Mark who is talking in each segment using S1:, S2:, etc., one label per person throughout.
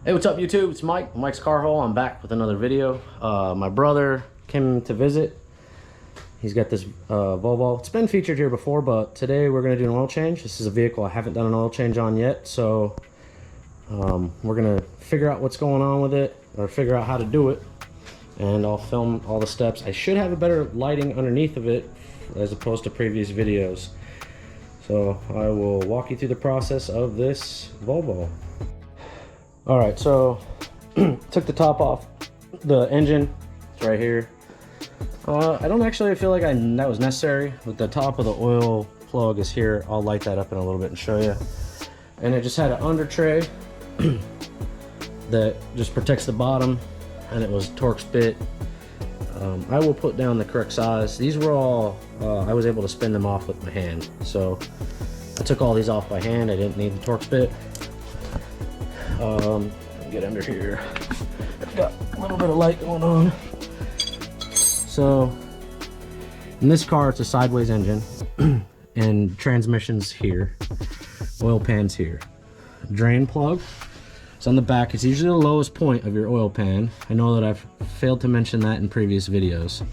S1: Hey, what's up YouTube? It's Mike's Carhole. I'm back with another video. My brother came to visit. He's got this Volvo. It's been featured here before, but today we're going to do an oil change. This is a vehicle I haven't done an oil change on yet, so we're going to figure out what's going on with it, or figure out how to do it, and I'll film all the steps. I should have a better lighting underneath of it as opposed to previous videos. So I will walk you through the process of this Volvo. Alright, so took the top off the engine. It's right here. I don't actually feel like that was necessary, but the top of the oil plug is here. I'll light that up in a little bit and show you. And it just had an under tray that just protects the bottom, and it was Torx bit. I will put down the correct size. These were all, I was able to spin them off with my hand. So I took all these off by hand. I didn't need the Torx bit. Get under here. Got a little bit of light going on. So in this car, it's a sideways engine and transmission's here, oil pan's here. Drain plug, it's on the back. It's usually the lowest point of your oil pan. I know that I've failed to mention that in previous videos.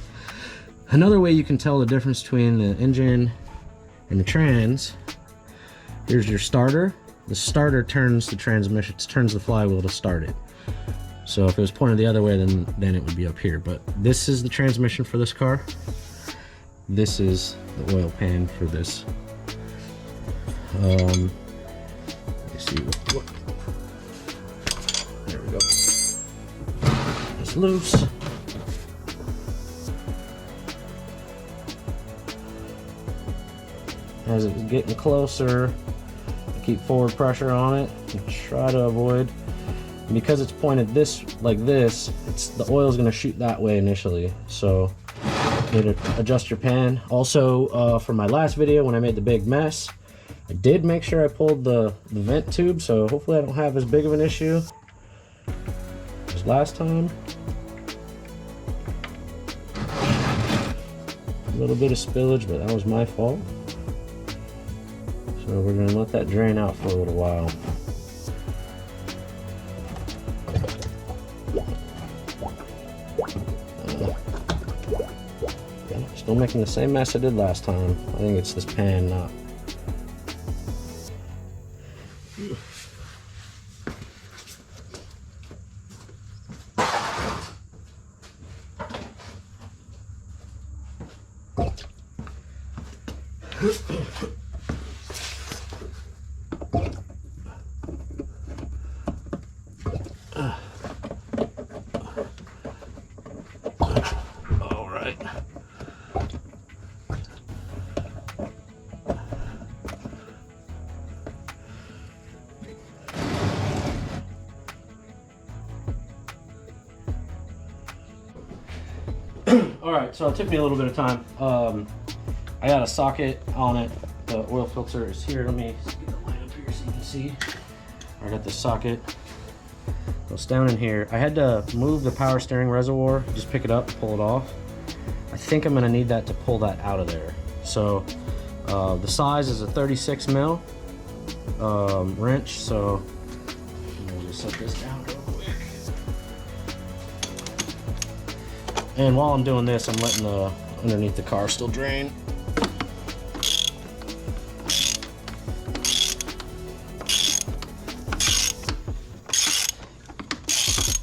S1: Another way you can tell the difference between the engine and the trans, here's your starter. The starter turns the transmission, turns the flywheel to start it. So if it was pointed the other way, then it would be up here. But this is the transmission for this car. This is the oil pan for this. Let me see what. There we go. It's loose. As it's getting closer, keep forward pressure on it and try to avoid, and because it's pointed this like this, the oil is going to shoot that way initially, so you need to adjust your pan. Also, for my last video when I made the big mess, I did make sure I pulled the vent tube, so hopefully I don't have as big of an issue as last time. A little bit of spillage, but that was my fault. So we're going to let that drain out for a little while. Still making the same mess I did last time. I think it's this pan, not. Alright, so it took me a little bit of time. I got a socket on it. The oil filter is here. Let me get the light up here so you can see. I got the socket. Goes down in here. I had to move the power steering reservoir, just pick it up, pull it off. I think I'm going to need that to pull that out of there. So the size is a 36 mil wrench, so I'll just set this down real quick. And while I'm doing this, I'm letting the underneath the car still drain.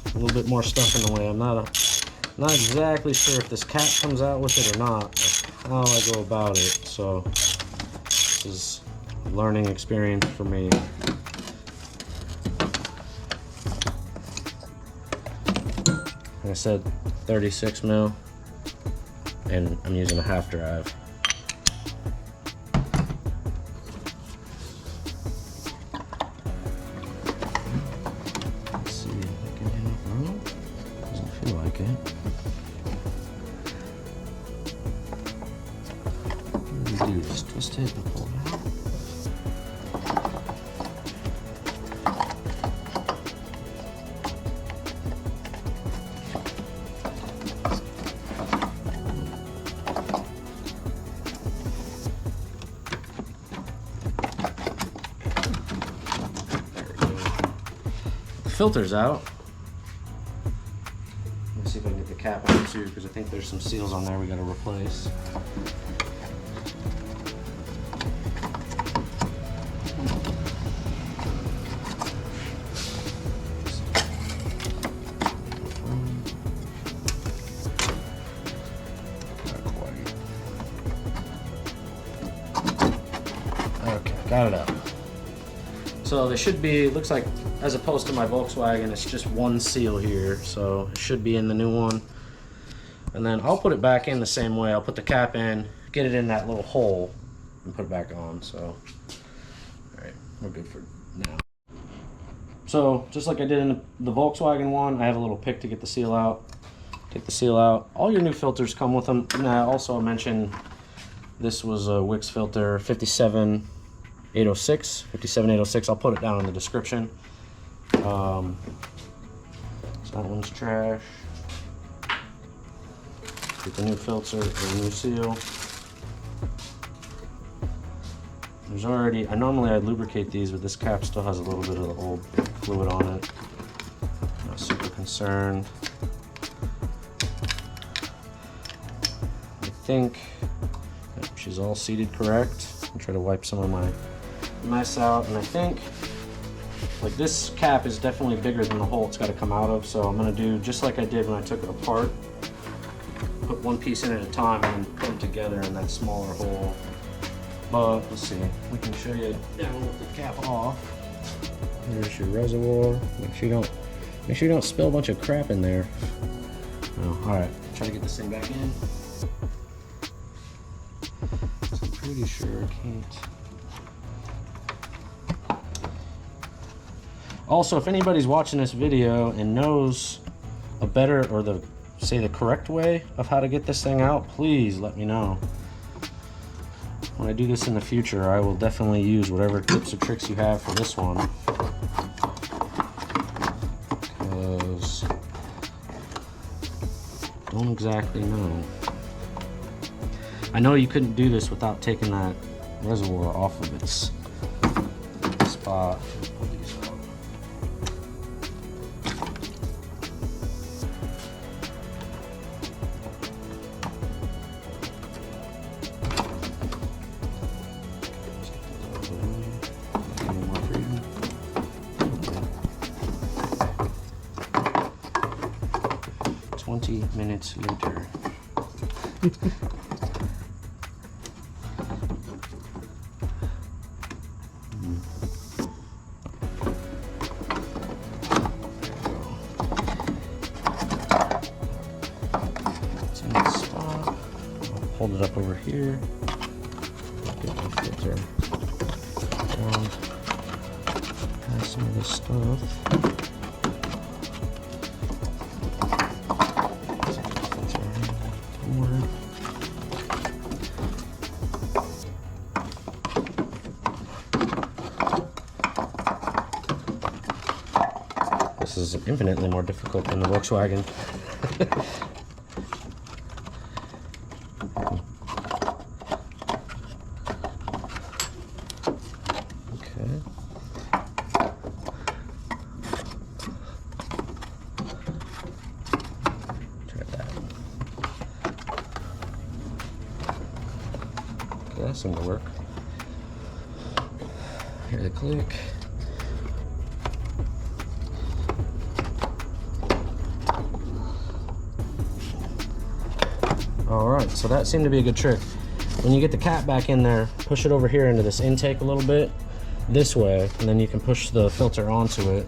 S1: A little bit more stuff in the way. I'm not exactly sure if this cap comes out with it or not, or how I go about it. So this is a learning experience for me. Like I said, 36 mil, and I'm using a half drive. Let's see if I can get enough room. Doesn't feel like it. What do you do? Just twist it and pull it out. filters out. Let's see if I can get the cap out too, because I think there's some seals on there we gotta replace. Okay, got it out. So they should be, looks like, as opposed to my Volkswagen, it's just one seal here, so it should be in the new one. And then I'll put it back in the same way. I'll put the cap in, get it in that little hole, and put it back on. So, all right, we're good for now. So just like I did in the Volkswagen one, I have a little pick to get the seal out. Take the seal out. All your new filters come with them. And I also mentioned this was a Wix filter 57806. I'll put it down in the description. So that one's trash. Get the new filter, the new seal. There's already, normally I lubricate these, but this cap still has a little bit of the old fluid on it. Not super concerned. I think she's all seated correct. I'll try to wipe some of my mess out, and I think like this cap is definitely bigger than the hole it's got to come out of, so I'm going to do just like I did when I took it apart. Put one piece in at a time and then put them together in that smaller hole. But let's see, we can show you down with the cap off. Here's your reservoir. Make sure you don't spill a bunch of crap in there. Oh, all right, try to get this thing back in. So I'm pretty sure I can't. Also, if anybody's watching this video and knows a better, or the correct way of how to get this thing out, please let me know. When I do this in the future, I will definitely use whatever tips or tricks you have for this one. Because I don't exactly know. I know you couldn't do this without taking that reservoir off of its spot. Minutes later. It's in the spot. I'll hold it up over here. Get the filter down. Add some of this stuff. This is infinitely more difficult than the Volkswagen. Okay. Try that. Okay, that seemed to work. Here's the click. Alright, so that seemed to be a good trick. When you get the cap back in there, push it over here into this intake a little bit, this way, and then you can push the filter onto it.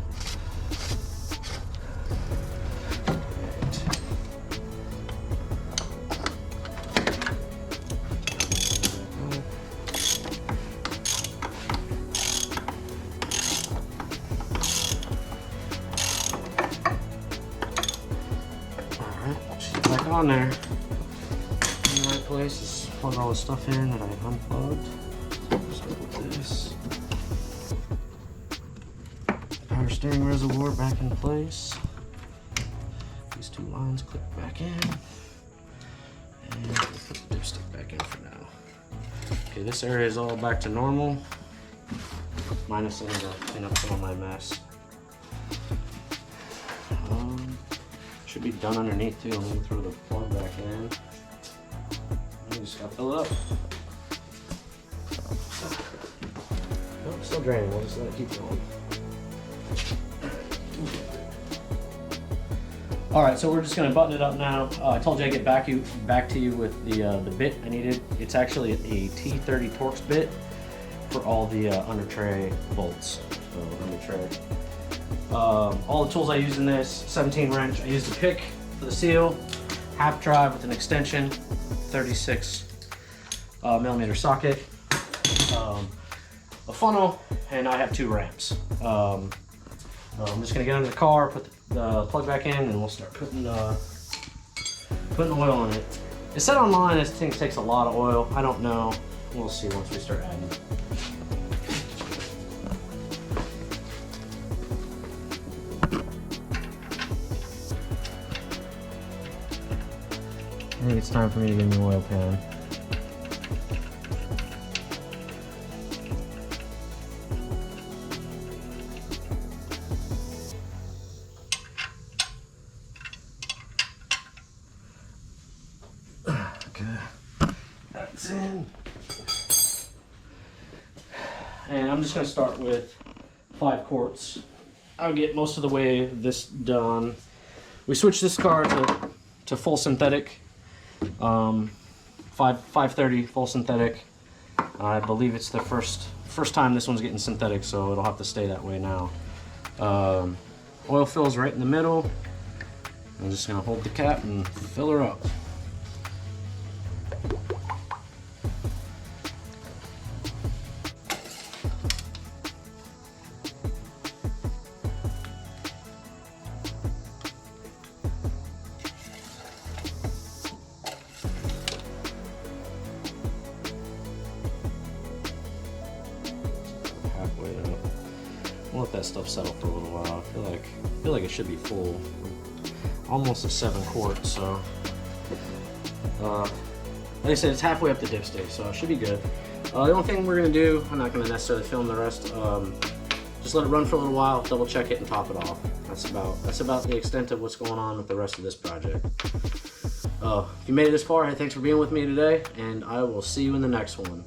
S1: Alright, she's back on there. Place is plug all the stuff in that I unplugged. Start with this. Power steering reservoir back in place. These two lines clip back in. And we'll put the dipstick back in for now. Okay, this area is all back to normal. Minus I need to clean up some of my mess. Should be done underneath too. Let me throw the plug back in. You just gotta fill it up. Oh, it's still draining. We'll just let it keep going. All right, so we're just gonna button it up now. I told you I'd get back to you with the bit I needed. It's actually a T30 Torx bit for all the under tray bolts. So under tray. All the tools I use in this: 17 wrench. I used a pick for the seal, half drive with an extension, 36 millimeter socket, a funnel, and I have 2 ramps. I'm just gonna get under the car, put the plug back in, and we'll start putting oil in it. It said online this thing takes a lot of oil. I don't know. We'll see once we start adding it. I think it's time for me to get a new oil pan. Okay, that's in. And I'm just going to start with 5 quarts. I'll get most of the way this done. We switched this car to full synthetic. 530 full synthetic. I believe it's the first time this one's getting synthetic, so it'll have to stay that way now. Oil fills right in the middle. I'm just gonna hold the cap and fill her up. We'll let that stuff settle for a little while. I feel like it should be full. Almost a 7 quart, so like I said, it's halfway up the dipstick, so it should be good. The only thing we're gonna do, I'm not gonna necessarily film the rest. Just let it run for a little while, double check it, and top it off. That's about the extent of what's going on with the rest of this project. If you made it this far, hey, thanks for being with me today, and I will see you in the next one.